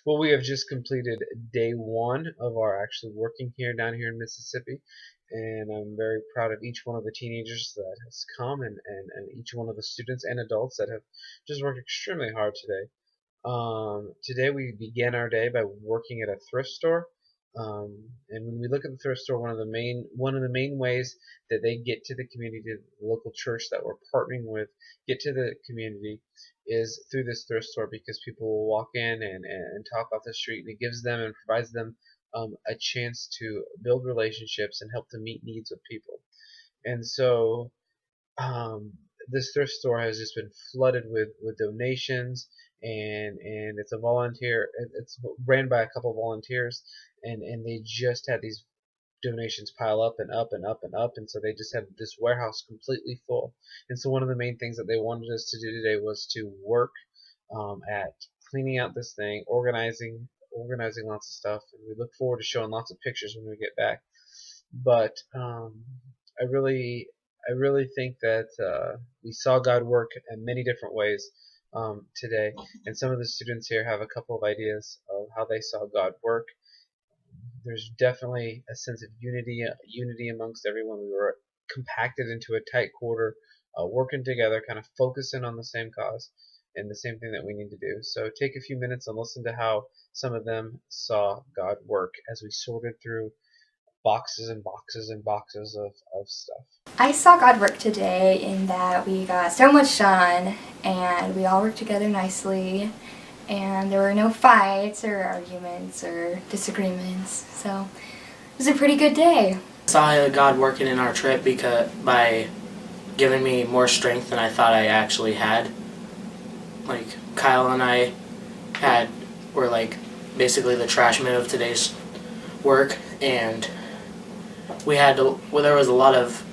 Well, we have just completed day one of our actually working here down here in Mississippi, and I'm very proud of each one of the teenagers that has come and each one of the students and adults that have just worked extremely hard today. Today we began our day by working at a thrift store. And when we look at the thrift store, one of the main ways that they get to the community, the local church that we're partnering with, get to the community is through this thrift store because people will walk in and talk off the street, and it gives them and provides them a chance to build relationships and help to meet needs of people. And so um, this thrift store has just been flooded with donations, and it's ran by a couple of volunteers, and they just had these donations pile up and up and up and up, and so they just had this warehouse completely full. And so one of the main things that they wanted us to do today was to work at cleaning out this thing, organizing lots of stuff, and we look forward to showing lots of pictures when we get back. But I really I really think that we saw God work in many different ways today, and some of the students here have a couple of ideas of how they saw God work. There's definitely a sense of unity amongst everyone. We were compacted into a tight quarter, working together, kind of focusing on the same cause and the same thing that we need to do. So take a few minutes and listen to how some of them saw God work as we sorted through boxes and boxes and boxes of stuff. I saw God work today in that we got so much done and we all worked together nicely and there were no fights or arguments or disagreements, so it was a pretty good day. I saw God working in our trip by giving me more strength than I thought I actually had. Like Kyle and I were like basically the trash men of today's work, and there was a lot of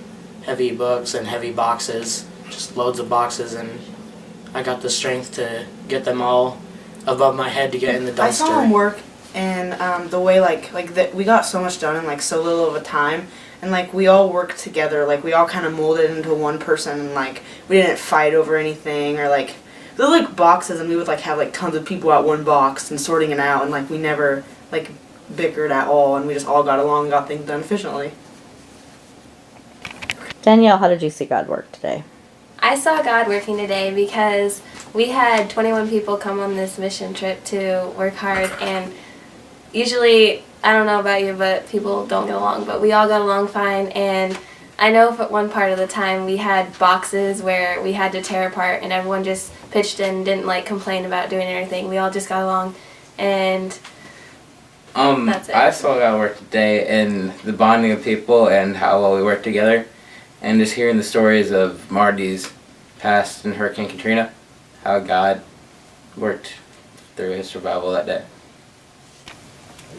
heavy books and heavy boxes, just loads of boxes, and I got the strength to get them all above my head to get in the dumpster. I saw him work, and the way we got so much done in like so little of a time, and like we all worked together, like we all kind of molded into one person, and like we didn't fight over anything, or like there were like boxes, and we would like have like tons of people at one box and sorting it out, and like we never like bickered at all, and we just all got along and got things done efficiently. Danielle, how did you see God work today? I saw God working today because we had 21 people come on this mission trip to work hard, and usually, I don't know about you, but people don't get along, but we all got along fine. And I know for one part of the time we had boxes where we had to tear apart, and everyone just pitched in and didn't like complain about doing anything. We all just got along, and that's it. I saw God work today in the bonding of people and how well we work together. And just hearing the stories of Marty's past in Hurricane Katrina, how God worked through his survival that day.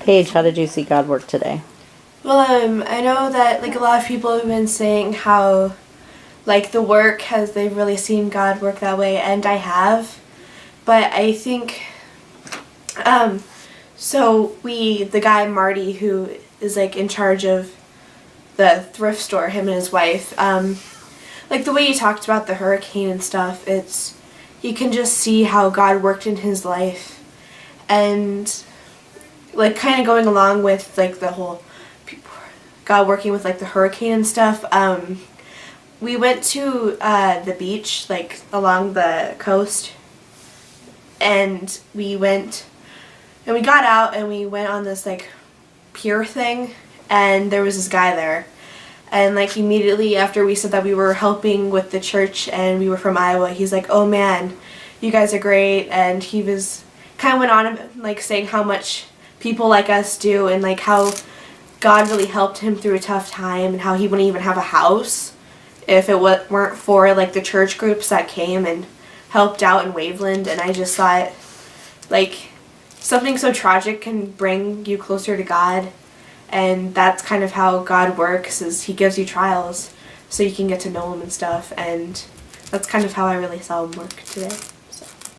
Paige, how did you see God work today? Well, I know that like a lot of people have been saying how like the work they've really seen God work that way, and I have. But I think so the guy Marty, who is like in charge of the thrift store, him and his wife, like the way he talked about the hurricane and stuff, you can just see how God worked in his life, and like kind of going along with like the whole God working with like the hurricane and stuff. We went to the beach like along the coast, and we got out and we went on this like pier thing, and there was this guy there, and like immediately after we said that we were helping with the church and we were from Iowa, he's like, "Oh man, you guys are great," and he was kind of went on like saying how much people like us do, and like how God really helped him through a tough time, and how he wouldn't even have a house if it weren't for like the church groups that came and helped out in Waveland. And I just thought like something so tragic can bring you closer to God, and that's kind of how God works, is he gives you trials so you can get to know him and stuff, and that's kind of how I really saw him work today.